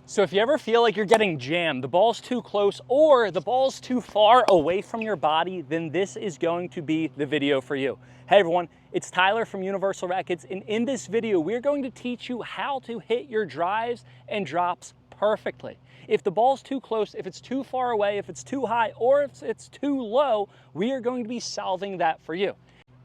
So if you ever feel like you're getting jammed, the ball's too close or the ball's too far away from your body, then this is going to be the video for you. Hey everyone, it's Tyler from Universal Rackets, and in this video, we're going to teach you how to hit your drives and drops perfectly. If the ball's too close, if it's too far away, if it's too high, or if it's too low, we are going to be solving that for you.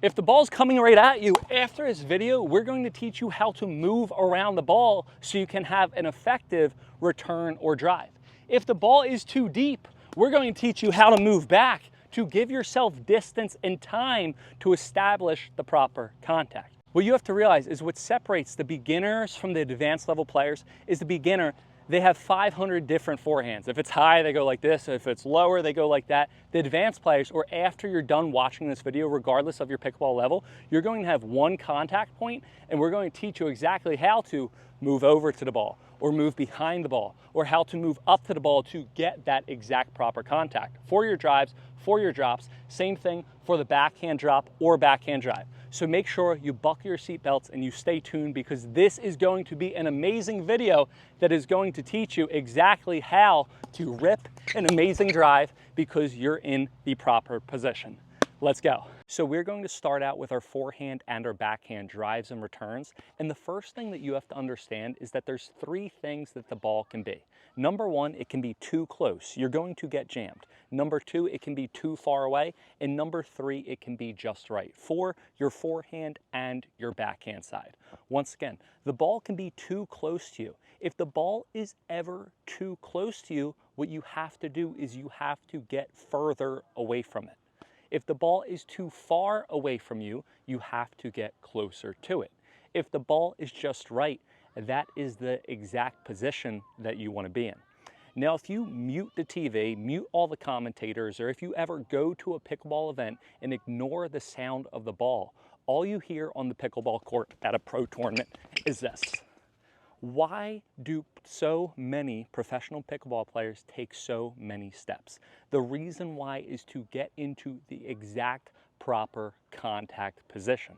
If the ball's coming right at you, after this video, we're going to teach you how to move around the ball so you can have an effective return or drive. If the ball is too deep, we're going to teach you how to move back to give yourself distance and time to establish the proper contact. What you have to realize is what separates the beginners from the advanced level players is the beginner, they have 500 different forehands. If it's high, they go like this. If it's lower, they go like that. The advanced players, or after you're done watching this video, regardless of your pickleball level, you're going to have one contact point, and we're going to teach you exactly how to move over to the ball, or move behind the ball, or how to move up to the ball to get that exact proper contact. For your drives, for your drops, same thing for the backhand drop or backhand drive. So make sure you buckle your seatbelts and you stay tuned, because this is going to be an amazing video that is going to teach you exactly how to rip an amazing drive because you're in the proper position. Let's go. So we're going to start out with our forehand and our backhand drives and returns. And the first thing that you have to understand is that there's three things that the ball can be. Number one, it can be too close. You're going to get jammed. Number two, it can be too far away. And number three, it can be just right for your forehand and your backhand side. Once again, the ball can be too close to you. If the ball is ever too close to you, what you have to do is you have to get further away from it. If the ball is too far away from you, you have to get closer to it. If the ball is just right, that is the exact position that you want to be in. Now, if you mute the TV, mute all the commentators, or if you ever go to a pickleball event and ignore the sound of the ball, all you hear on the pickleball court at a pro tournament is this. Why do so many professional pickleball players take so many steps? The reason why is to get into the exact proper contact position.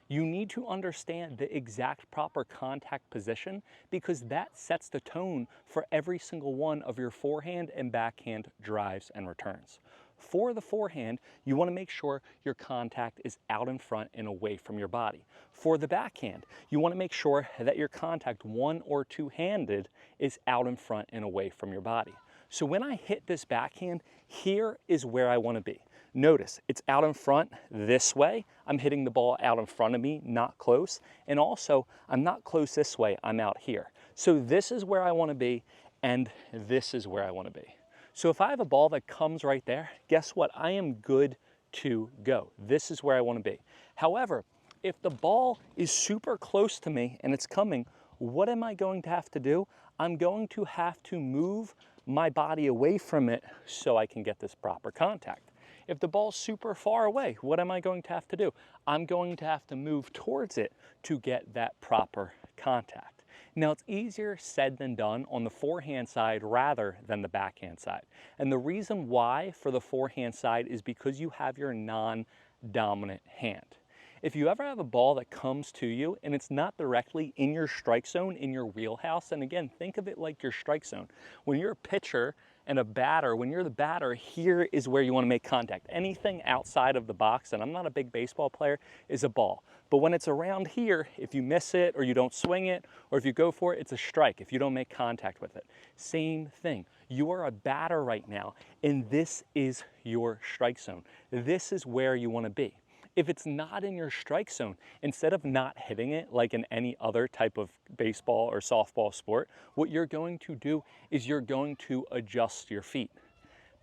You need to understand the exact proper contact position, because that sets the tone for every single one of your forehand and backhand drives and returns. For the forehand, you want to make sure your contact is out in front and away from your body. For the backhand, you want to make sure that your contact, one or two-handed, is out in front and away from your body. So when I hit this backhand, here is where I want to be. Notice, it's out in front this way. I'm hitting the ball out in front of me, not close. And also, I'm not close this way, I'm out here. So this is where I want to be, and this is where I want to be. So if I have a ball that comes right there, guess what? I am good to go. This is where I want to be. However, if the ball is super close to me and it's coming, what am I going to have to do? I'm going to have to move my body away from it so I can get this proper contact. If the ball's super far away, what am I going to have to do? I'm going to have to move towards it to get that proper contact. Now, it's easier said than done on the forehand side rather than the backhand side. And the reason why for the forehand side is because you have your non-dominant hand. If you ever have a ball that comes to you and it's not directly in your strike zone, in your wheelhouse, and again, think of it like your strike zone. When you're a pitcher and a batter, when you're the batter, here is where you want to make contact. Anything outside of the box, and I'm not a big baseball player, is a ball. But when it's around here, if you miss it or you don't swing it, or if you go for it, it's a strike if you don't make contact with it. Same thing. You are a batter right now, and this is your strike zone. This is where you want to be. If it's not in your strike zone, instead of not hitting it like in any other type of baseball or softball sport, what you're going to do is you're going to adjust your feet.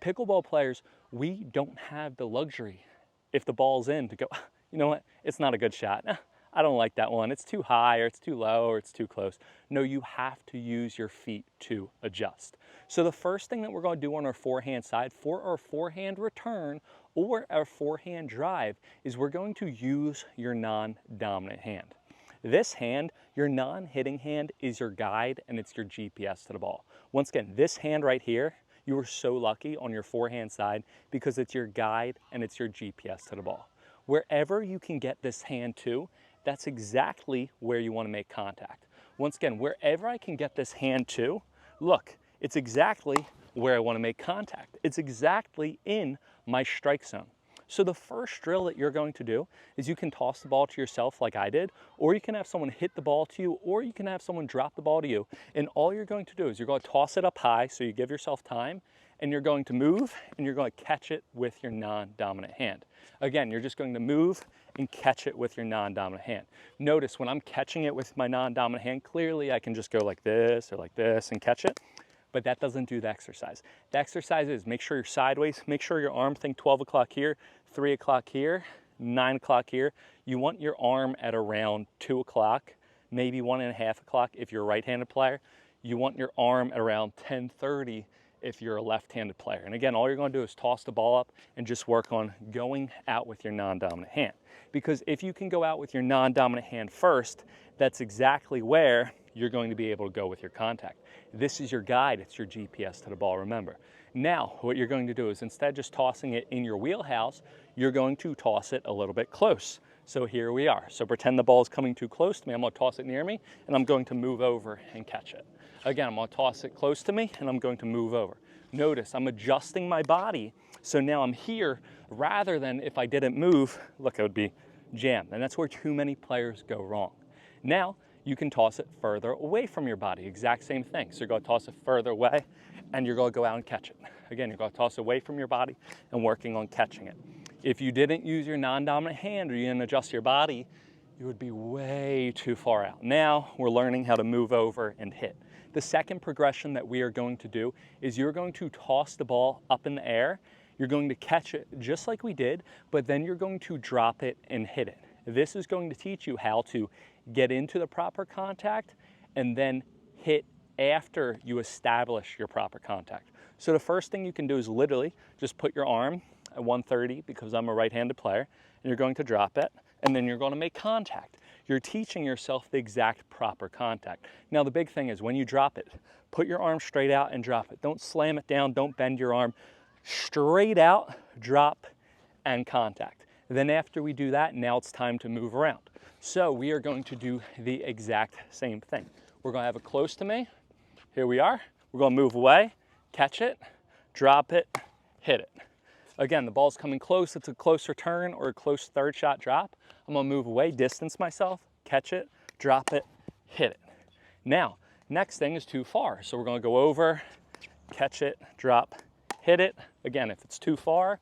Pickleball players, we don't have the luxury, if the ball's in, to go, you know what, it's not a good shot. I don't like that one. It's too high, or it's too low, or it's too close. No, you have to use your feet to adjust. So the first thing that we're going to do on our forehand side, for our forehand return or our forehand drive, is we're going to use your non-dominant hand. This hand, your non-hitting hand, is your guide and it's your GPS to the ball. Once again, this hand right here, you are so lucky on your forehand side because it's your guide and it's your GPS to the ball. Wherever you can get this hand to, that's exactly where you want to make contact. Once again, wherever I can get this hand to, look, it's exactly where I want to make contact. It's exactly in my strike zone. So the first drill that you're going to do is you can toss the ball to yourself like I did, or you can have someone hit the ball to you, or you can have someone drop the ball to you. And all you're going to do is you're going to toss it up high so you give yourself time, and you're going to move and you're going to catch it with your non-dominant hand. Again, you're just going to move and catch it with your non-dominant hand. Notice when I'm catching it with my non-dominant hand, clearly I can just go like this or like this and catch it. But that doesn't do the exercise. The exercise is make sure you're sideways, make sure your arm, think 12 o'clock here, 3 o'clock here, 9 o'clock here. You want your arm at around 2 o'clock, maybe 1.5 o'clock if you're a right-handed player. You want your arm at around 10:30 if you're a left-handed player. And again, all you're going to do is toss the ball up and just work on going out with your non-dominant hand. Because if you can go out with your non-dominant hand first, that's exactly where you're going to be able to go with your contact. This is your guide, it's your GPS to the ball, remember. Now, what you're going to do is instead of just tossing it in your wheelhouse, you're going to toss it a little bit close. So here we are. So pretend the ball is coming too close to me. I'm going to toss it near me, and I'm going to move over and catch it. Again, I'm going to toss it close to me, and I'm going to move over. Notice I'm adjusting my body, so now I'm here rather than if I didn't move, look, I would be jammed. And that's where too many players go wrong. Now, you can toss it further away from your body, exact same thing. So you're going to toss it further away, and you're going to go out and catch it. Again, you're going to toss it away from your body and working on catching it. If you didn't use your non-dominant hand or you didn't adjust your body, you would be way too far out. Now we're learning how to move over and hit. The second progression that we are going to do is you're going to toss the ball up in the air. You're going to catch it just like we did, but then you're going to drop it and hit it. This is going to teach you how to get into the proper contact and then hit after you establish your proper contact. So the first thing you can do is literally just put your arm at 130 because I'm a right-handed player, and you're going to drop it, and then you're going to make contact. You're teaching yourself the exact proper contact. Now the big thing is when you drop it, put your arm straight out and drop it. Don't slam it down, don't bend your arm. Straight out, drop, and contact. Then after we do that, now it's time to move around. So we are going to do the exact same thing. We're going to have it close to me. Here we are. We're going to move away, catch it, drop it, hit it. Again, the ball's coming close. It's a close return or a close third shot drop. I'm going to move away, distance myself, catch it, drop it, hit it. Now, next thing is too far. So we're going to go over, catch it, drop, hit it. Again, if it's too far,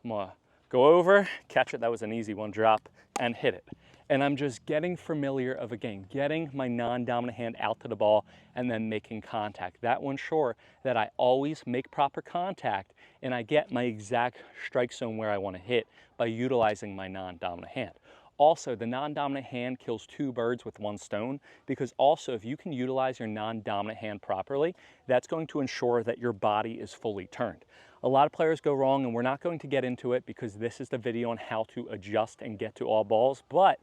I'm going to go over, catch it. That was an easy one, drop, and hit it. And I'm just getting familiar of a game, getting my non-dominant hand out to the ball and then making contact. That will ensure that I always make proper contact and I get my exact strike zone where I want to hit by utilizing my non-dominant hand. Also, the non-dominant hand kills two birds with one stone, because also if you can utilize your non-dominant hand properly, that's going to ensure that your body is fully turned. A lot of players go wrong, and we're not going to get into it because this is the video on how to adjust and get to all balls. But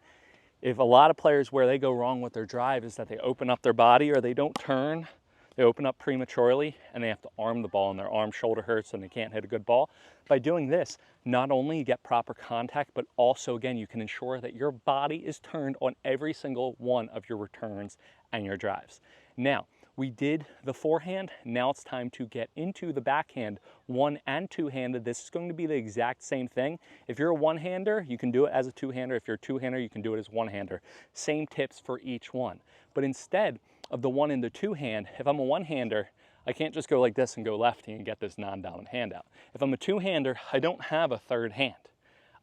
if a lot of players where they go wrong with their drive is that they open up their body or they don't turn, they open up prematurely and they have to arm the ball and their arm shoulder hurts and they can't hit a good ball. By doing this, not only you get proper contact, but also again, you can ensure that your body is turned on every single one of your returns and your drives. Now, we did the forehand. Now it's time to get into the backhand, one and two-handed. This is going to be the exact same thing. If you're a one-hander, you can do it as a two-hander. If you're a two-hander, you can do it as one-hander. Same tips for each one. But instead of the one and the two-hand, if I'm a one-hander, I can't just go like this and go lefty and get this non-dominant hand out. If I'm a two-hander, I don't have a third hand.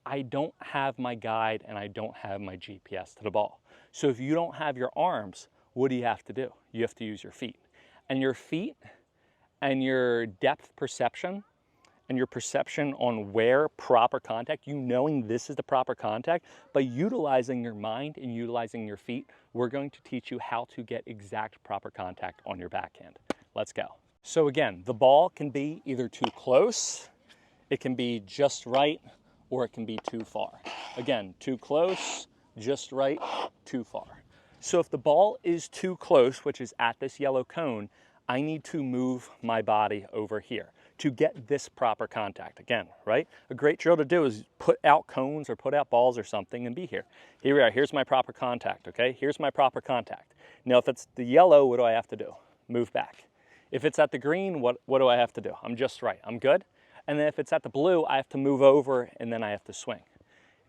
I don't have my guide and I don't have my GPS to the ball. So if you don't have your arms, what do you have to do? You have to use your feet. And your feet and your depth perception and your perception on where proper contact, you knowing this is the proper contact, by utilizing your mind and utilizing your feet, we're going to teach you how to get exact proper contact on your backhand. Let's go. So again, the ball can be either too close, it can be just right, or it can be too far. Again, too close, just right, too far. So if the ball is too close, which is at this yellow cone, I need to move my body over here to get this proper contact again, right? A great drill to do is put out cones or put out balls or something and be here. Here we are, here's my proper contact, okay? Here's my proper contact. Now if it's the yellow, what do I have to do? Move back. If it's at the green, what do I have to do? I'm just right, I'm good. And then if it's at the blue, I have to move over and then I have to swing.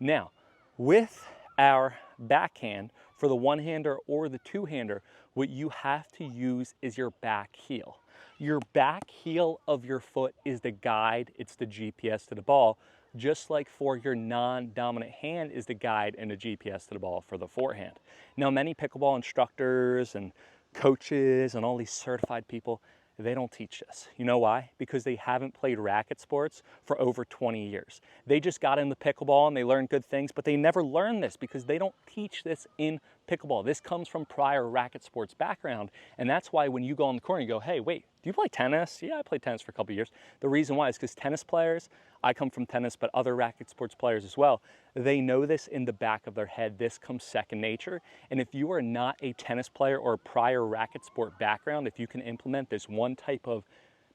Now, with our backhand, for the one-hander or the two-hander, what you have to use is your back heel. Your back heel of your foot is the guide, it's the GPS to the ball, just like for your non-dominant hand is the guide and the GPS to the ball for the forehand. Now, many pickleball instructors and coaches and all these certified people, they don't teach this. You know why? Because they haven't played racket sports for over 20 years. They just got into pickleball and they learned good things, but they never learned this because they don't teach this in pickleball. This comes from prior racket sports background, and that's why when you go on the court and you go, hey, wait, do you play tennis? Yeah, I played tennis for a couple of years. The reason why is because tennis players, I come from tennis, but other racket sports players as well, they know this in the back of their head. This comes second nature. And if you are not a tennis player or a prior racket sport background, if you can implement this one type of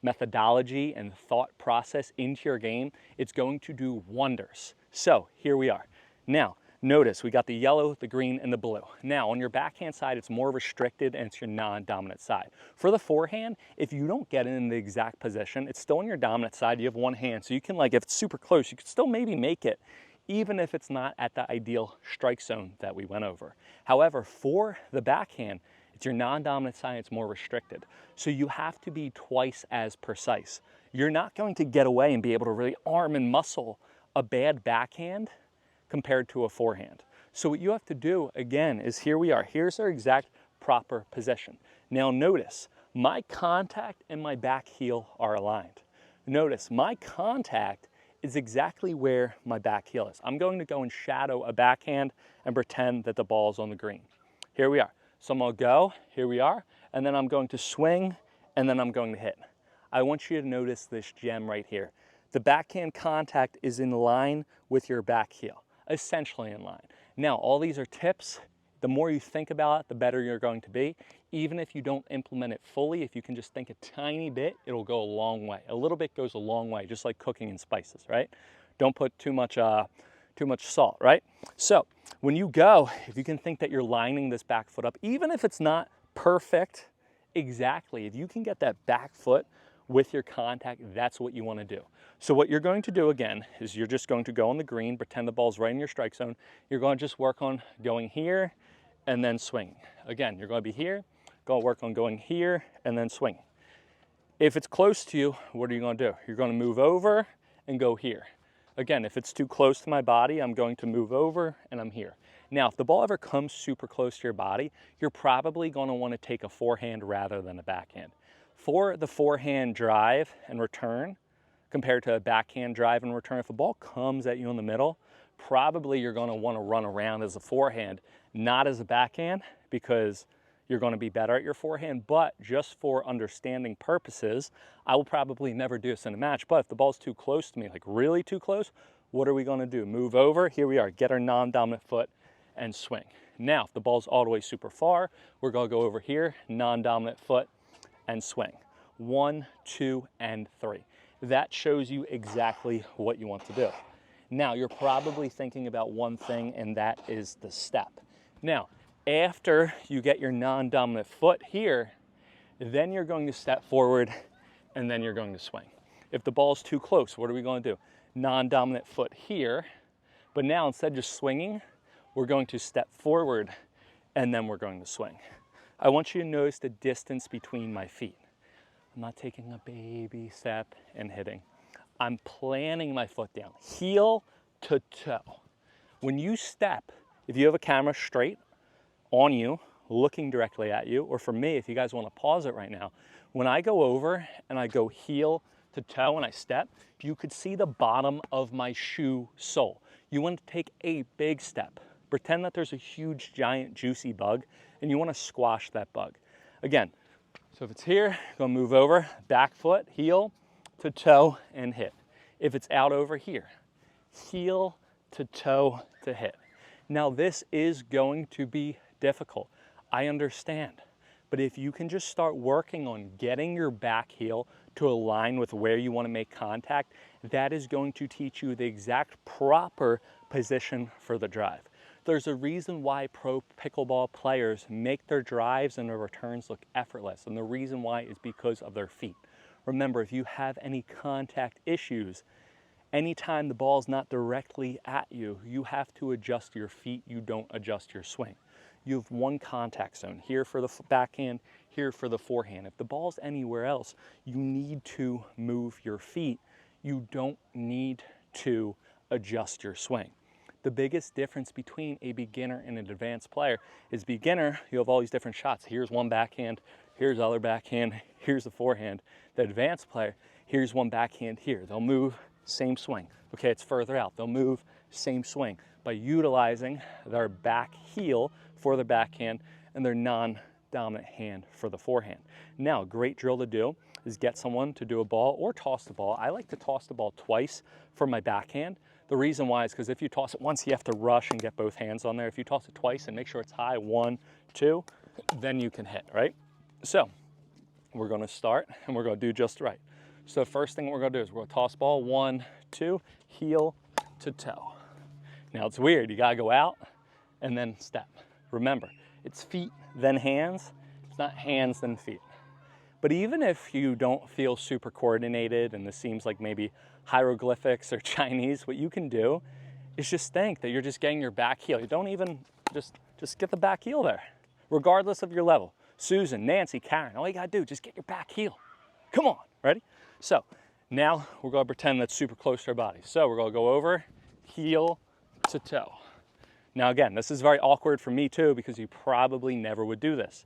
methodology and thought process into your game, it's going to do wonders. So here we are. Now, notice we got the yellow, the green, and the blue. Now, on your backhand side, it's more restricted and it's your non-dominant side. For the forehand, if you don't get it in the exact position, it's still on your dominant side. You have one hand, so you can, like, if it's super close, you could still maybe make it, even if it's not at the ideal strike zone that we went over. However, for the backhand, it's your non-dominant side, it's more restricted. So you have to be twice as precise. You're not going to get away and be able to really arm and muscle a bad backhand compared to a forehand. So what you have to do, again, is here we are. Here's our exact proper position. Now notice, my contact and my back heel are aligned. Notice, my contact is exactly where my back heel is. I'm going to go and shadow a backhand and pretend that the ball's on the green. Here we are. So I'm gonna go, here we are, and then I'm going to swing, and then I'm going to hit. I want you to notice this gem right here. The backhand contact is in line with your back heel, essentially in line. Now, all these are tips. The more you think about it, the better you're going to be. Even if you don't implement it fully, if you can just think a tiny bit, it'll go a long way. A little bit goes a long way, just like cooking and spices, right? Don't put too much salt, right? So when you go, if you can think that you're lining this back foot up, even if it's not perfect exactly, if you can get that back foot with your contact, that's what you want to do. So what you're going to do again is you're just going to go on the green, pretend the ball's right in your strike zone. You're going to just work on going here and then swinging. Again, you're going to be here, go work on going here and then swinging. If it's close to you, what are you going to do? You're going to move over and go here. Again, if it's too close to my body, I'm going to move over and I'm here. Now, if the ball ever comes super close to your body, you're probably going to want to take a forehand rather than a backhand. For the forehand drive and return, compared to a backhand drive and return, if a ball comes at you in the middle, probably you're going to want to run around as a forehand, not as a backhand, because you're going to be better at your forehand. But just for understanding purposes, I will probably never do this in a match. But if the ball's too close to me, like really too close, what are we going to do? Move over, here we are, get our non-dominant foot and swing. Now, if the ball's all the way super far, we're going to go over here, non-dominant foot and swing. 1, 2, and 3. That shows you exactly what you want to do. Now, you're probably thinking about one thing, and that is the step. Now, after you get your non-dominant foot here, then you're going to step forward, and then you're going to swing. If the ball's too close, what are we going to do? Non-dominant foot here, but now instead of just swinging, we're going to step forward, and then we're going to swing. I want you to notice the distance between my feet. I'm not taking a baby step and hitting. I'm planting my foot down, heel to toe. When you step, if you have a camera straight on you, looking directly at you, or for me, if you guys want to pause it right now, when I go over and I go heel to toe and I step, you could see the bottom of my shoe sole. You want to take a big step. Pretend that there's a huge, giant, juicy bug, and you want to squash that bug. Again, so if it's here, go move over, back foot, heel to toe, and hit. If it's out over here, heel to toe to hit. Now this is going to be difficult. I understand. But if you can just start working on getting your back heel to align with where you want to make contact, that is going to teach you the exact proper position for the drive. There's a reason why pro pickleball players make their drives and their returns look effortless, and the reason why is because of their feet. Remember, if you have any contact issues, anytime the ball's not directly at you, you have to adjust your feet, you don't adjust your swing. You have one contact zone, here for the backhand, here for the forehand. If the ball's anywhere else, you need to move your feet. You don't need to adjust your swing. The biggest difference between a beginner and an advanced player is beginner, you have all these different shots. Here's one backhand, here's other backhand, here's the forehand. The advanced player, here's one backhand here. They'll move, same swing. Okay, it's further out. They'll move, same swing, by utilizing their back heel for the backhand and their non-dominant hand for the forehand. Now, a great drill to do is get someone to do a ball or toss the ball. I like to toss the ball twice for my backhand. The reason why is because if you toss it once, you have to rush and get both hands on there. If you toss it twice and make sure it's high, 1, 2, then you can hit, right? So we're gonna start and we're gonna do just right. So first thing we're gonna do is we're gonna toss ball, 1, 2, heel to toe. Now it's weird, you gotta go out and then step. Remember, it's feet, then hands. It's not hands, then feet. But even if you don't feel super coordinated and this seems like maybe hieroglyphics or Chinese, what you can do is just think that you're just getting your back heel. You don't even, just get the back heel there, regardless of your level. Susan, Nancy, Karen, all you gotta do, just get your back heel. Come on, ready? So now we're gonna pretend that's super close to our body. So we're gonna go over, heel to toe. Now again, this is very awkward for me too, because you probably never would do this.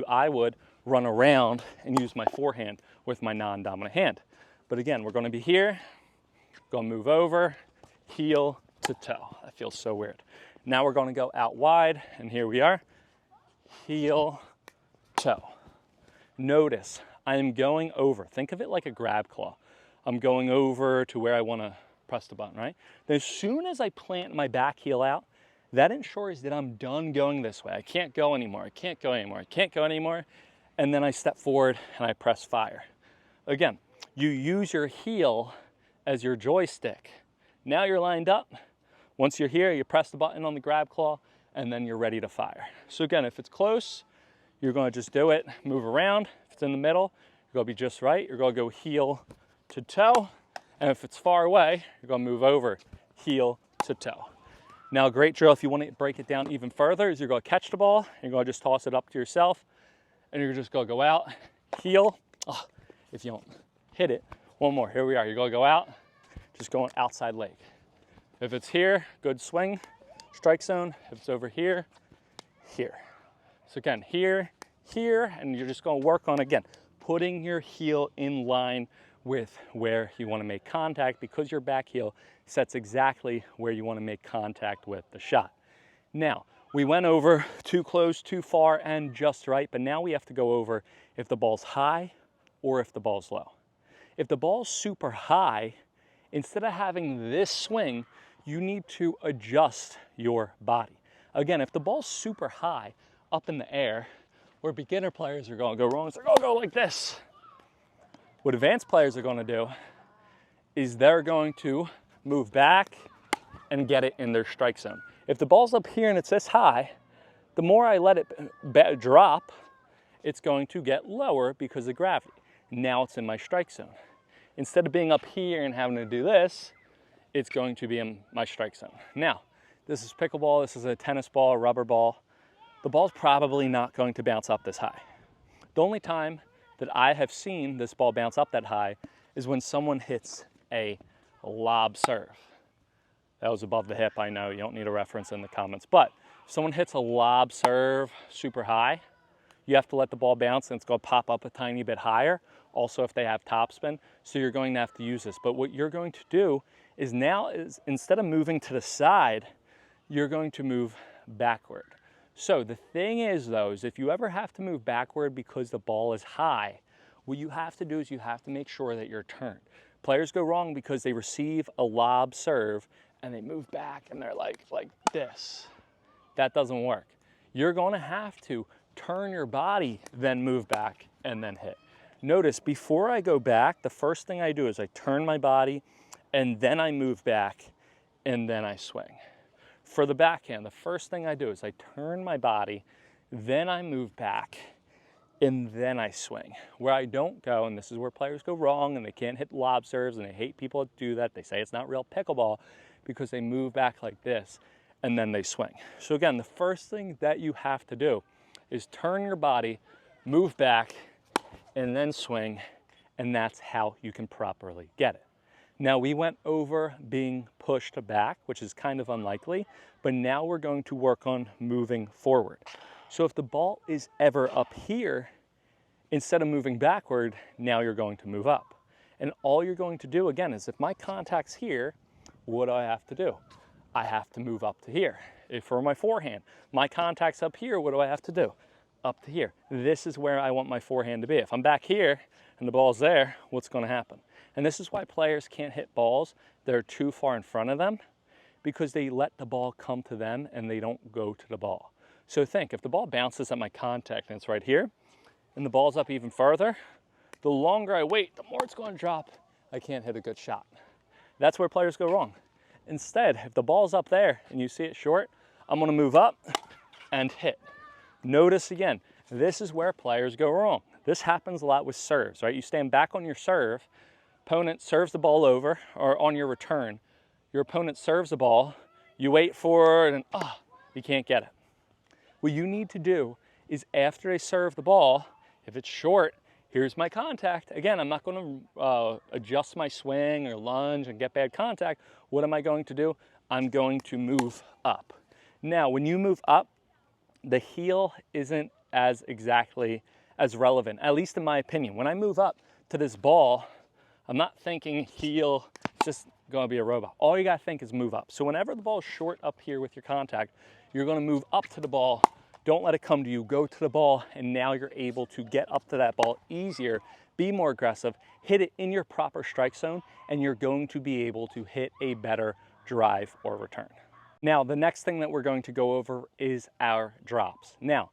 I would run around and use my forehand with my non-dominant hand. But again, we're gonna be here, gonna move over, heel to toe. That feels so weird. Now we're gonna go out wide, and here we are, heel, toe. Notice, I am going over. Think of it like a grab claw. I'm going over to where I wanna press the button, right? Then as soon as I plant my back heel out, that ensures that I'm done going this way. I can't go anymore, I can't go anymore, I can't go anymore. And then I step forward and I press fire. Again, you use your heel as your joystick. Now you're lined up. Once you're here, you press the button on the grab claw and then you're ready to fire. So again, if it's close, you're gonna just do it, move around. If it's in the middle, you're gonna be just right. You're gonna go heel to toe. And if it's far away, you're gonna move over, heel to toe. Now, a great drill, if you want to break it down even further, is you're going to catch the ball, you're going to just toss it up to yourself, and you're just going to go out, heel. Oh, if you don't hit it, one more. Here we are. You're going to go out, just going outside leg. If it's here, good swing, strike zone. If it's over here, here. So again, here, here, and you're just going to work on, again, putting your heel in line with where you want to make contact, because your back heel sets exactly where you want to make contact with the shot. Now, we went over too close, too far, and just right, but now we have to go over if the ball's high or if the ball's low. If the ball's super high, instead of having this swing, you need to adjust your body. Again, if the ball's super high up in the air, where beginner players are going to go wrong, they're going to go like this. What advanced players are going to do is they're going to move back and get it in their strike zone. If the ball's up here and it's this high, the more I let it drop, it's going to get lower because of gravity. Now it's in my strike zone. Instead of being up here and having to do this, it's going to be in my strike zone. Now, this is pickleball, this is a tennis ball, a rubber ball. The ball's probably not going to bounce up this high. The only time that I have seen this ball bounce up that high is when someone hits a lob serve. That was above the hip, I know, you don't need a reference in the comments, but if someone hits a lob serve super high, you have to let the ball bounce and it's going to pop up a tiny bit higher. Also, if they have topspin, so you're going to have to use this. But what you're going to do is now, instead of moving to the side, you're going to move backward. So the thing is though, is if you ever have to move backward because the ball is high, what you have to do is you have to make sure that you're turned. Players go wrong because they receive a lob serve and they move back and they're like this. That doesn't work. You're going to have to turn your body, then move back and then hit. Notice before I go back, the first thing I do is I turn my body and then I move back and then I swing. for the backhand, the first thing I do is I turn my body, then I move back, and then I swing. Where I don't go, and this is where players go wrong, and they can't hit lob serves, and they hate people that do that. They say it's not real pickleball because they move back like this, and then they swing. So again, the first thing that you have to do is turn your body, move back, and then swing, and that's how you can properly get it. Now, we went over being pushed back, which is kind of unlikely, but now we're going to work on moving forward. So if the ball is ever up here, instead of moving backward, now you're going to move up. And all you're going to do, again, is if my contact's here, what do I have to do? I have to move up to here. If for my forehand, my contact's up here, what do I have to do? Up to here. This is where I want my forehand to be. If I'm back here and the ball's there, what's going to happen? And this is why players can't hit balls that are too far in front of them, because they let the ball come to them and they don't go to the ball. So think, if the ball bounces at my contact and it's right here, and the ball's up even further, the longer I wait, the more it's going to drop. I can't hit a good shot. That's where players go wrong. Instead, if the ball's up there and you see it short, I'm going to move up and hit. Notice again, this is where players go wrong. This happens a lot with serves, right? You stand back on your serve, opponent serves the ball over, or on your return, your opponent serves the ball, you wait for it, and you can't get it. What you need to do is after they serve the ball, if it's short, here's my contact. Again, I'm not going to adjust my swing or lunge and get bad contact. What am I going to do? I'm going to move up. Now, when you move up, the heel isn't as exactly as relevant, at least in my opinion. When I move up to this ball, I'm not thinking heel, just going to be a robot. All you got to think is move up. So whenever the ball is short up here with your contact, you're going to move up to the ball. Don't let it come to you. Go to the ball, and now you're able to get up to that ball easier, be more aggressive, hit it in your proper strike zone, and you're going to be able to hit a better drive or return. Now, the next thing that we're going to go over is our drops. Now,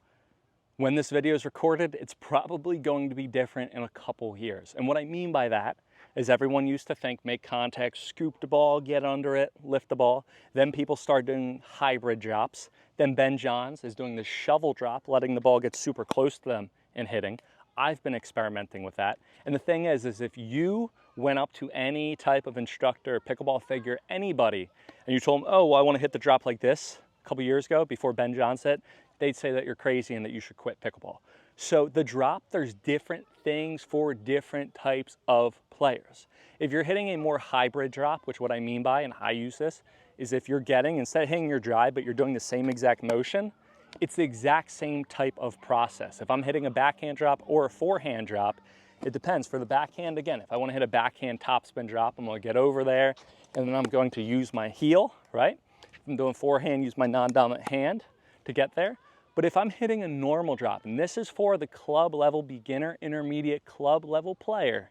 when this video is recorded, it's probably going to be different in a couple years. And what I mean by that is everyone used to think, make contact, scoop the ball, get under it, lift the ball. Then people started doing hybrid drops. Then Ben Johns is doing the shovel drop, letting the ball get super close to them and hitting. I've been experimenting with that. And the thing is if you went up to any type of instructor, pickleball figure, anybody, and you told them, oh, well, I want to hit the drop like this a couple years ago before Ben Johns said, they'd say that you're crazy and that you should quit pickleball. So the drop, there's different things for different types of players. If you're hitting a more hybrid drop, which what I mean by, and I use this, is if you're getting, instead of hitting your drive, but you're doing the same exact motion, it's the exact same type of process. If I'm hitting a backhand drop or a forehand drop, it depends. For the backhand, again, if I want to hit a backhand topspin drop, I'm going to get over there, and then I'm going to use my heel, right? If I'm doing forehand, use my non-dominant hand to get there. But if I'm hitting a normal drop, and this is for the club level beginner, intermediate, club level player,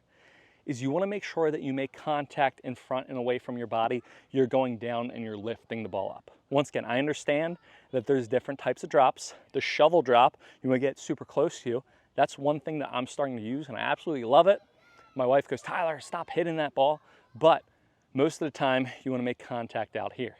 is you want to make sure that you make contact in front and away from your body. You're going down and you're lifting the ball up. Once again, I understand that there's different types of drops. The shovel drop, you want to get super close to you. That's one thing that I'm starting to use, and I absolutely love it. My wife goes, Tyler, stop hitting that ball. But most of the time, you want to make contact out here.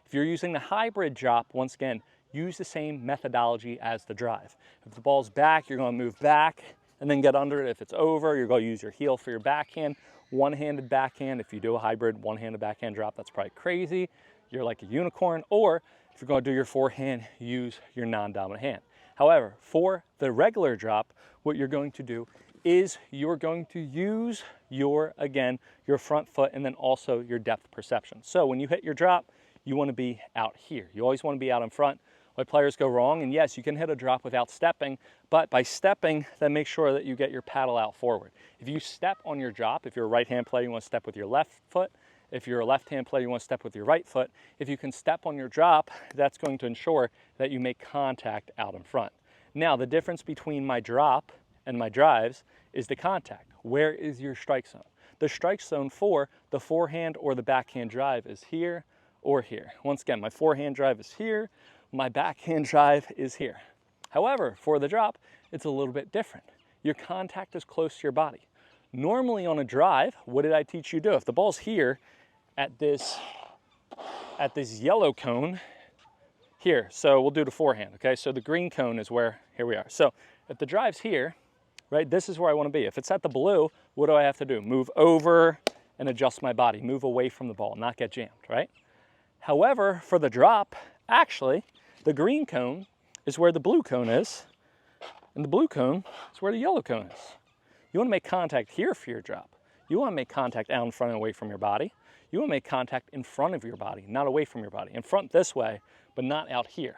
If you're using the hybrid drop, once again, use the same methodology as the drive. If the ball's back, you're going to move back and then get under it. If it's over, you're going to use your heel for your backhand. One-handed backhand. If you do a hybrid one-handed backhand drop, that's probably crazy. You're like a unicorn. Or if you're going to do your forehand, use your non-dominant hand. However, for the regular drop, what you're going to do is you're going to use your front foot and then also your depth perception. So when you hit your drop, you want to be out here. You always want to be out in front. Why players go wrong, and yes, you can hit a drop without stepping, but by stepping, then make sure that you get your paddle out forward. If you step on your drop, if you're a right-hand player, you want to step with your left foot. If you're a left-hand player, you want to step with your right foot. If you can step on your drop, that's going to ensure that you make contact out in front. Now, the difference between my drop and my drives is the contact. Where is your strike zone? The strike zone for the forehand or the backhand drive is here or here. Once again, my forehand drive is here. My backhand drive is here. However, for the drop, it's a little bit different. Your contact is close to your body. Normally on a drive, what did I teach you to do? If the ball's here at this yellow cone, here. So we'll do the forehand, okay? So the green cone is where, here we are. So if the drive's here, right, this is where I want to be. If it's at the blue, what do I have to do? Move over and adjust my body, move away from the ball, not get jammed, right? However, for the drop, actually, the green cone is where the blue cone is, and the blue cone is where the yellow cone is. You want to make contact here for your drop. You want to make contact out in front and away from your body. You want to make contact in front of your body, not away from your body. In front this way, but not out here.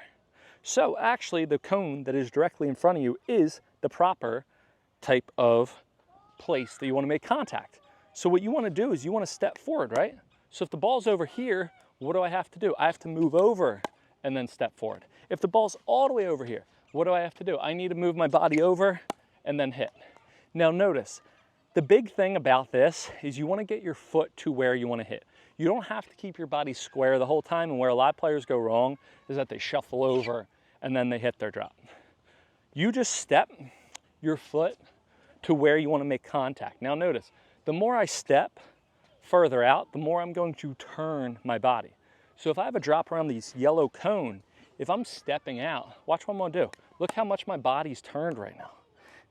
So actually, the cone that is directly in front of you is the proper type of place that you want to make contact. So what you want to do is you want to step forward, right? So if the ball's over here, what do I have to do? I have to move over and then step forward. If the ball's all the way over here, what do I have to do? I need to move my body over and then hit. Now notice, the big thing about this is you want to get your foot to where you want to hit. You don't have to keep your body square the whole time, and where a lot of players go wrong is that they shuffle over and then they hit their drop. You just step your foot to where you want to make contact. Now notice, the more I step further out, the more I'm going to turn my body. So if I have a drop around this yellow cone, if I'm stepping out, watch what I'm going to do. Look how much my body's turned right now.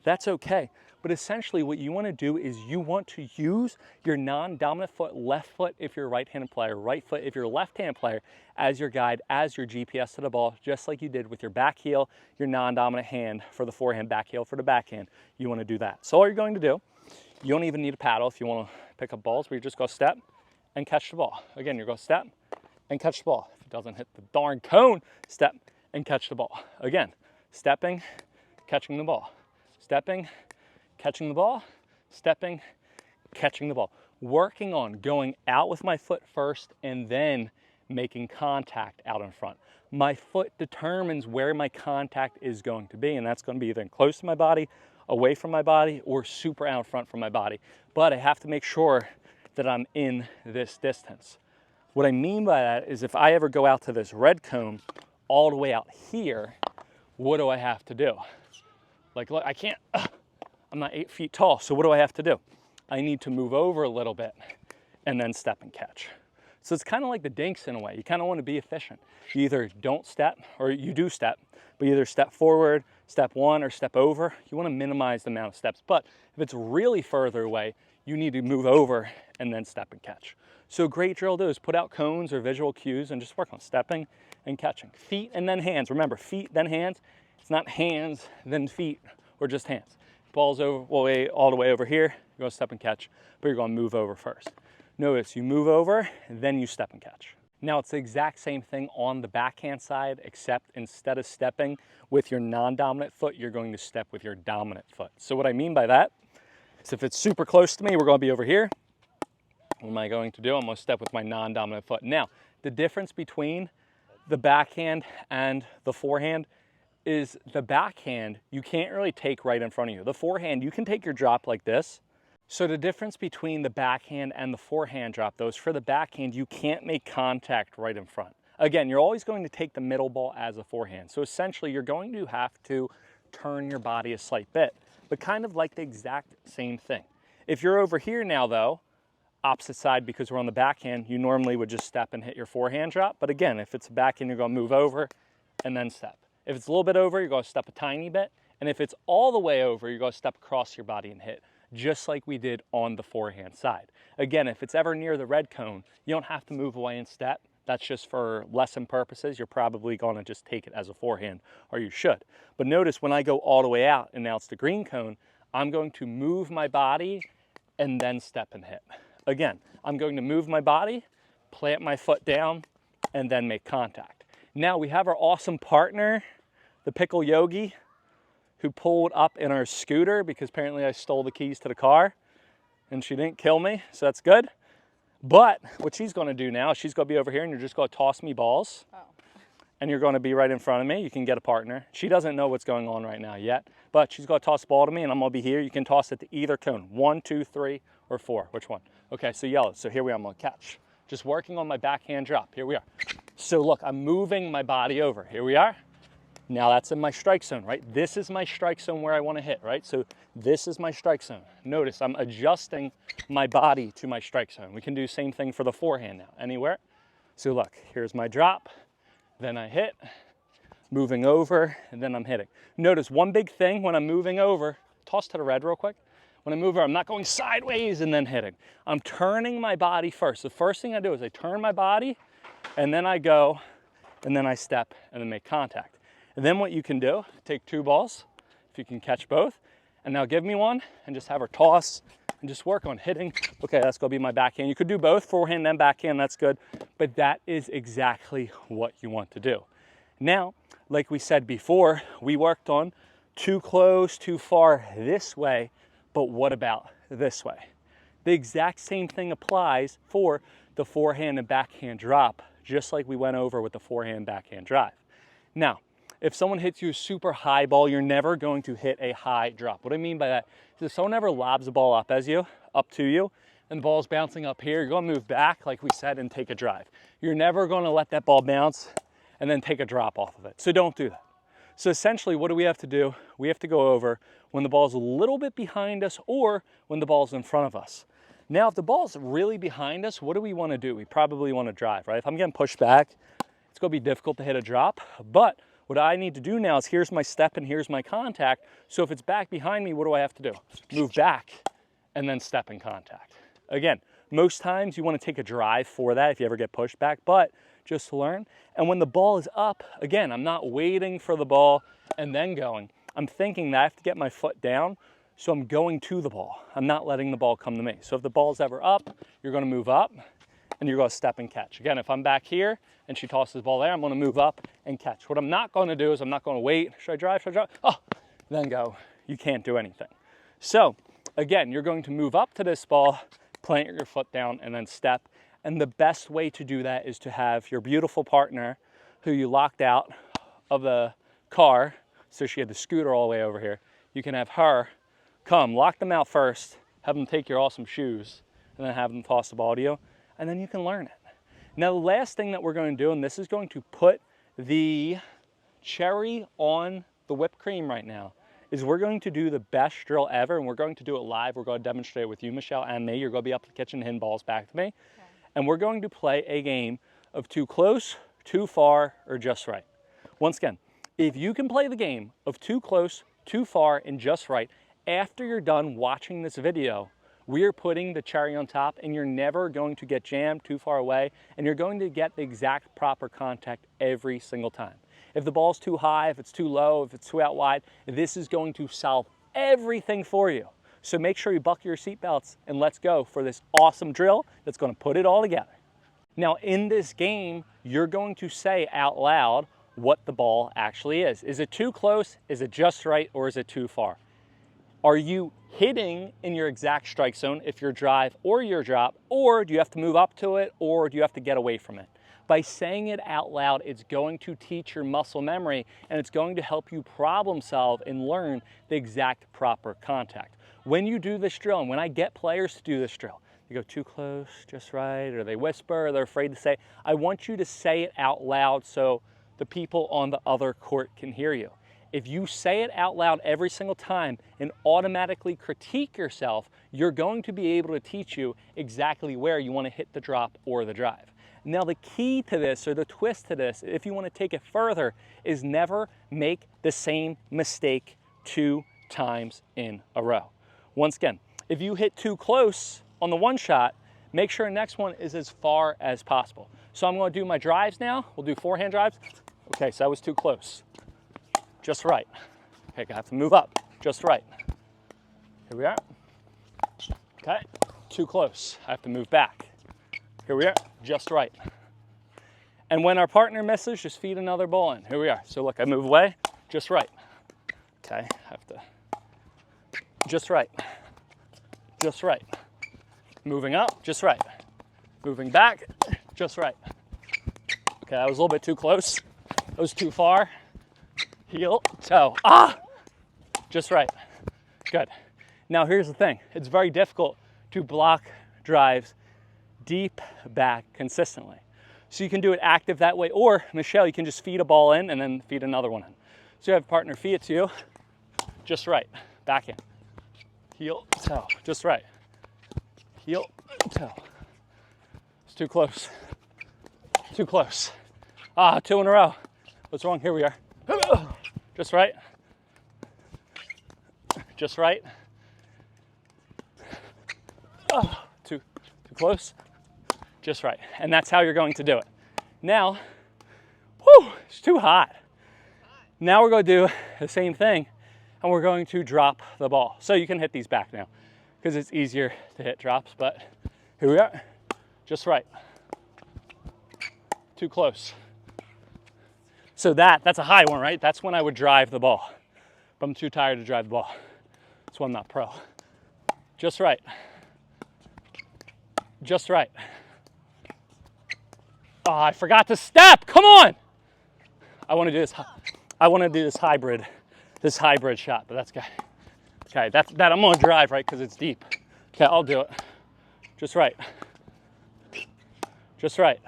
That's okay. But essentially what you want to do is you want to use your non-dominant foot, left foot if you're a right-handed player, right foot if you're a left-handed player, as your guide, as your GPS to the ball, just like you did with your back heel, your non-dominant hand for the forehand, back heel for the backhand. You want to do that. So all you're going to do, you don't even need a paddle if you want to pick up balls, but you're just going to step and catch the ball. Again, you're going to step and catch the ball. If it doesn't hit the darn cone, step and catch the ball. Again, stepping, catching the ball. Stepping, catching the ball, stepping, catching the ball. Working on going out with my foot first and then making contact out in front. My foot determines where my contact is going to be, and that's going to be either close to my body, away from my body, or super out in front from my body. But I have to make sure that I'm in this distance. What I mean by that is if I ever go out to this red cone all the way out here, what do I have to do? Like, look, I can't, I'm not 8 feet tall, so what do I have to do? I need to move over a little bit and then step and catch. So it's kind of like the dinks in a way. You kind of want to be efficient. You either don't step, or you do step, but you either step forward, step one, or step over. You want to minimize the amount of steps, but if it's really further away, you need to move over and then step and catch. So a great drill to do is put out cones or visual cues and just work on stepping and catching. Feet and then hands. Remember, feet, then hands. It's not hands, then feet, or just hands. Ball's over, all the way over here, you're going to step and catch, but you're going to move over first. Notice you move over, then you step and catch. Now it's the exact same thing on the backhand side, except instead of stepping with your non-dominant foot, you're going to step with your dominant foot. So what I mean by that is if it's super close to me, we're going to be over here. What am I going to do? I'm going to step with my non-dominant foot. Now, the difference between the backhand and the forehand is the backhand, you can't really take right in front of you. The forehand, you can take your drop like this. So the difference between the backhand and the forehand drop, though, is for the backhand, you can't make contact right in front. Again, you're always going to take the middle ball as a forehand. So essentially, you're going to have to turn your body a slight bit, but kind of like the exact same thing. If you're over here now, though, opposite side, because we're on the backhand, you normally would just step and hit your forehand drop. But again, if it's a backhand, you're going to move over and then step. If it's a little bit over, you're going to step a tiny bit. And if it's all the way over, you're going to step across your body and hit, just like we did on the forehand side. Again, if it's ever near the red cone, you don't have to move away and step. That's just for lesson purposes. You're probably going to just take it as a forehand, or you should. But notice when I go all the way out, and now it's the green cone, I'm going to move my body and then step and hit. Again, I'm going to move my body, plant my foot down, and then make contact. Now we have our awesome partner, the Pickle Yogi, who pulled up in our scooter because apparently I stole the keys to the car and she didn't kill me, so that's good. But what she's going to do now, she's going to be over here and you're just going to toss me balls. Oh. And you're going to be right in front of me. You can get a partner. She doesn't know what's going on right now yet, but she's going to toss the ball to me and I'm going to be here. You can toss it to either cone, 1, 2, 3, or 4. Which one? Okay, so yellow. So here we are, I'm going to catch. Just working on my backhand drop. Here we are. So look, I'm moving my body over. Here we are. Now that's in my strike zone, right? This is my strike zone where I want to hit, right? So this is my strike zone. Notice I'm adjusting my body to my strike zone. We can do the same thing for the forehand now, anywhere. So look, here's my drop, then I hit, moving over, and then I'm hitting. Notice one big thing when I'm moving over, toss to the red real quick. When I move over, I'm not going sideways and then hitting. I'm turning my body first. The first thing I do is I turn my body, and then I go, and then I step, and then make contact. And then what you can do, take 2 balls, if you can catch both, and now give me one, and just have her toss, and just work on hitting. Okay, that's gonna be my backhand. You could do both, forehand and backhand, that's good, but that is exactly what you want to do. Now, like we said before, we worked on too close, too far this way, but what about this way? The exact same thing applies for the forehand and backhand drop, just like we went over with the forehand backhand drive. Now, if someone hits you a super high ball, you're never going to hit a high drop. What I mean by that is if someone ever lobs the ball up to you, and the ball's bouncing up here, you're gonna move back, like we said, and take a drive. You're never gonna let that ball bounce and then take a drop off of it. So don't do that. So essentially, what do we have to do? We have to go over when the ball's a little bit behind us or when the ball's in front of us. Now, if the ball's really behind us, what do we want to do? We probably want to drive, right? If I'm getting pushed back, it's going to be difficult to hit a drop. But what I need to do now is here's my step and here's my contact. So if it's back behind me, what do I have to do? Move back and then step in contact. Again, most times you want to take a drive for that if you ever get pushed back, but just to learn. And when the ball is up, again, I'm not waiting for the ball and then going. I'm thinking that I have to get my foot down, so I'm going to the ball. I'm not letting the ball come to me. So if the ball's ever up, you're gonna move up and you're gonna step and catch. Again, if I'm back here and she tosses the ball there, I'm gonna move up and catch. What I'm not gonna do is I'm not gonna wait. Should I drive? Should I drive? Oh, then go. You can't do anything. So again, you're going to move up to this ball, plant your foot down, and then step. And the best way to do that is to have your beautiful partner who you locked out of the car, so she had the scooter all the way over here. You can have her come, lock them out first, have them take your awesome shoes, and then have them toss the ball to you, and then you can learn it. Now, the last thing that we're going to do, and this is going to put the cherry on the whipped cream right now, is we're going to do the best drill ever, and we're going to do it live. We're going to demonstrate it with you, Michelle, and me. You're going to be up to the kitchen hitting balls back to me. Okay. And we're going to play a game of too close, too far, or just right. Once again, if you can play the game of too close, too far, and just right, after you're done watching this video, we're putting the cherry on top, and you're never going to get jammed too far away, and you're going to get the exact proper contact every single time. If the ball's too high, if it's too low, if it's too out wide, this is going to solve everything for you. So make sure you buckle your seatbelts and let's go for this awesome drill that's going to put it all together. Now, in this game, you're going to say out loud what the ball actually is. Is it too close? Is it just right? Or is it too far? Are you hitting in your exact strike zone if your drive or your drop, or do you have to move up to it, or do you have to get away from it? By saying it out loud, it's going to teach your muscle memory, and it's going to help you problem solve and learn the exact proper contact. When you do this drill, and when I get players to do this drill, they go too close, just right, or they whisper, or they're afraid to say, I want you to say it out loud so the people on the other court can hear you. If you say it out loud every single time and automatically critique yourself, you're going to be able to teach you exactly where you want to hit the drop or the drive. Now, the key to this, or the twist to this, if you want to take it further, is never make the same mistake 2 times in a row. Once again, if you hit too close on the one shot, make sure the next one is as far as possible. So I'm going to do my drives now. We'll do forehand drives. Okay, so that was too close. Just right. Okay, I have to move up. Just right. Here we are. Okay, too close. I have to move back. Here we are, just right. And when our partner misses, just feed another ball in. Here we are. So look, I move away, just right. Okay, I have to, just right. Just right. Moving up, just right. Moving back, just right. Okay, that was a little bit too close. That was too far. Heel, toe, just right. Good. Now here's the thing. It's very difficult to block drives deep back consistently. So you can do it active that way, or Michelle, you can just feed a ball in and then feed another one in. So you have a partner feed it to you, just right, backhand. Heel, toe, just right. Heel, toe. It's too close. Too close. 2 in a row. What's wrong? Here we are. Just right. Just right. Oh, too close. Just right. And that's how you're going to do it. Now, whew, it's too hot. Now we're going to do the same thing, and we're going to drop the ball. So you can hit these back now because it's easier to hit drops, but here we are. Just right. Too close. So that's a high one, right? That's when I would drive the ball. But I'm too tired to drive the ball. That's why I'm not pro. Just right. Just right. Oh, I forgot to step. Come on. I want to do this. I want to do this hybrid shot, but that's good. Okay, that I'm going to drive, right, because it's deep. Okay, I'll do it. Just right. Just right.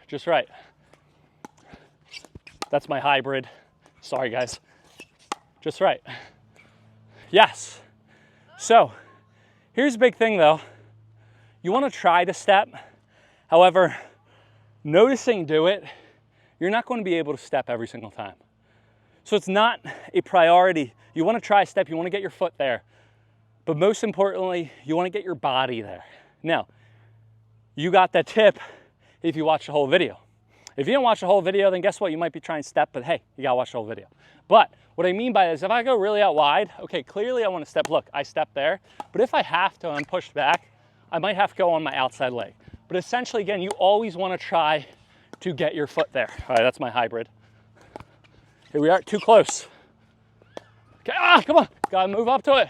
Just right. That's my hybrid. Sorry, guys. Just right. Yes. So, here's the big thing, though. You want to try to step. However, noticing do it, you're not going to be able to step every single time. So it's not a priority. You want to try step, you want to get your foot there. But most importantly, you want to get your body there. Now, you got that tip if you watch the whole video. If you didn't watch the whole video, then guess what? You might be trying to step, but hey, you gotta watch the whole video. But what I mean by this, if I go really out wide, okay, clearly I want to step. Look, I step there. But if I have to, I'm pushed back, I might have to go on my outside leg. But essentially, again, you always want to try to get your foot there. All right, that's my hybrid. Here we are, too close. Okay, come on, gotta move up to it.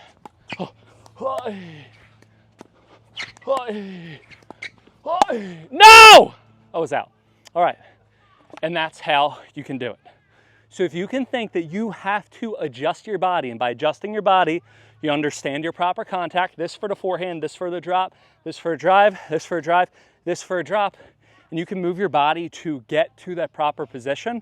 No! I was out. All right, and that's how you can do it. So if you can think that you have to adjust your body, and by adjusting your body, you understand your proper contact, this for the forehand, this for the drop, this for a drive, this for a drive, this for a drop, and you can move your body to get to that proper position,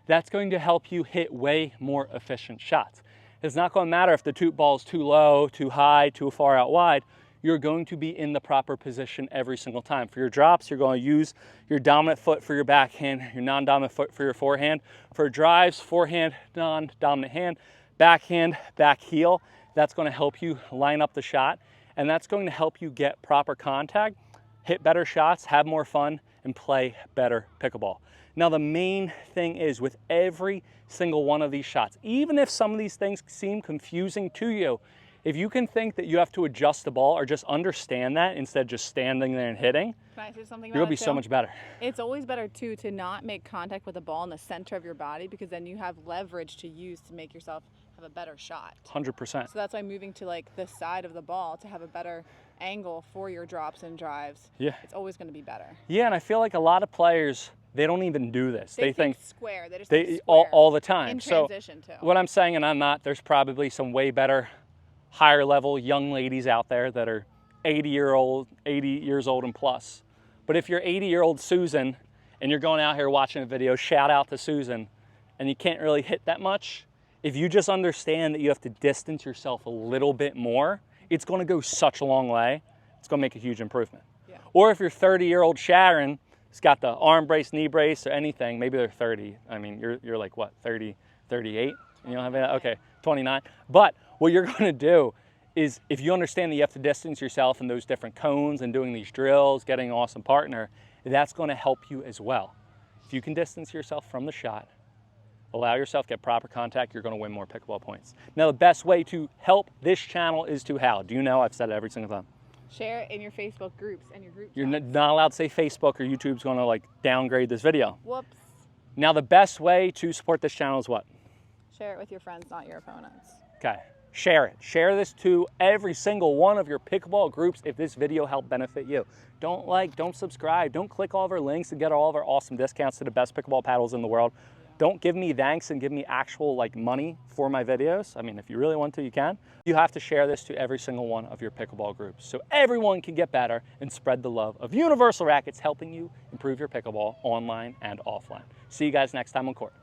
that's going to help you hit way more efficient shots. It's not going to matter if the ball's too low, too high, too far out wide. You're going to be in the proper position every single time. For your drops, you're going to use your dominant foot for your backhand, your non-dominant foot for your forehand. For drives, forehand, non-dominant hand, backhand, back heel. That's going to help you line up the shot, and that's going to help you get proper contact, hit better shots, have more fun, and play better pickleball. Now, the main thing is with every single one of these shots, even if some of these things seem confusing to you, if you can think that you have to adjust the ball or just understand that instead of just standing there and hitting, can I say something you're going to be so much better. It's always better, too, to not make contact with the ball in the center of your body, because then you have leverage to use to make yourself have a better shot. 100%. So that's why moving to like the side of the ball to have a better angle for your drops and drives, it's always going to be better. Yeah, and I feel like a lot of players, they don't even do this. They think square. They just think square all the time. In transition, too. What I'm saying, and I'm not, there's probably some way better, higher level young ladies out there that are 80 years old and plus. But if you're 80-year-old Susan and you're going out here watching a video, shout out to Susan, and you can't really hit that much, if you just understand that you have to distance yourself a little bit more, it's going to go such a long way. It's going to make a huge improvement. Yeah. Or if you're 30-year-old Sharon, who's got the arm brace, knee brace, or anything, maybe they're 30. I mean, you're like, what, 30, 38? You don't have that? Okay, 29. But what you're going to do is, if you understand that you have to distance yourself in those different cones and doing these drills, getting an awesome partner, that's going to help you as well. If you can distance yourself from the shot, allow yourself to get proper contact, you're going to win more pickleball points. Now, the best way to help this channel is to how? Do you know? I've said it every single time. Share it in your Facebook groups and your group chats. You're not allowed to say Facebook, or YouTube's going to like downgrade this video. Whoops. Now, the best way to support this channel is what? Share it with your friends, not your opponents. Okay. Share it. Share this to every single one of your pickleball groups if this video helped benefit you. Don't like, don't subscribe, don't click all of our links and get all of our awesome discounts to the best pickleball paddles in the world. Don't give me thanks and give me actual like money for my videos. I mean, if you really want to, you can. You have to share this to every single one of your pickleball groups so everyone can get better and spread the love of Universal Rackets, helping you improve your pickleball online and offline. See you guys next time on court.